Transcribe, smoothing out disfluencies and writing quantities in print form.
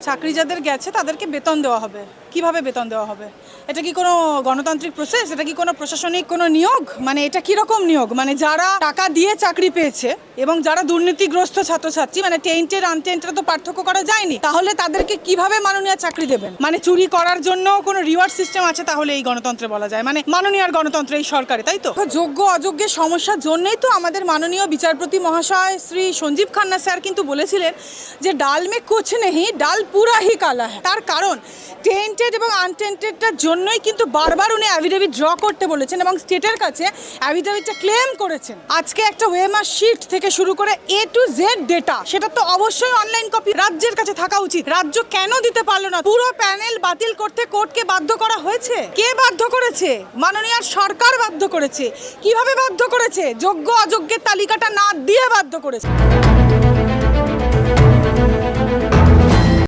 চাকরি যাদের গেছে তাদেরকে বেতন দেওয়া হবে। কিভাবে বেতন দেওয়া হবে? এটা কি কোনো গণতান্ত্রিক প্রসেস? এটা কি কোনো প্রশাসনিক কোনো নিয়োগ? মানে এটা কি রকম নিয়োগ? মানে যারা টাকা দিয়ে চাকরি পেয়েছে এবং যারা দুর্নীতিগ্রস্ত ছাত্রছাত্রী, মানে টেন্টের আনটেন্টের তো পার্থক্য করা যায়নি, তাহলে তাদেরকে কিভাবে মাননীয় চাকরি দেবেন? মানে চুরি করার জন্য কোনো রিওয়ার্ড সিস্টেম আছে তাহলে এই গণতন্ত্রে বলা যায়, মানে মাননীয় গণতন্ত্র এই সরকারে, তাই তো? যোগ্য অযোগ্যের সমস্যার জন্যই তো আমাদের মাননীয় বিচারপতি মহাশয় শ্রী সঞ্জীব খান্না স্যার কিন্তু বলেছিলেন যে ডাল মে কুছ নেহি, ডাল পুরা হি কালা হ্যায়। তার কারণ টেন্টেড এবং আনটেন্টেডটার জন্যই কিন্তু বারবার উনি অ্যাফিডেভিট ড্র করতে বলেছেন এবং স্টেটের কাছে অ্যাফিডেভিটটা ক্লেম করেছেন। আজকে একটা ওয়েমার শিট থেকে শুরু করে A to Z ডেটা, সেটা তো অবশ্যই অনলাইন কপি রাজ্যের কাছে থাকা উচিত। রাজ্য কেন দিতে পারলো না? পুরো প্যানেল বাতিল করতে কোর্টকে বাধ্য করা হয়েছে। কে বাধ্য করেছে? মাননীয় সরকার বাধ্য করেছে। কিভাবে বাধ্য করেছে? যোগ্য অযোগ্যের তালিকাটা না দিয়ে বাধ্য করেছে।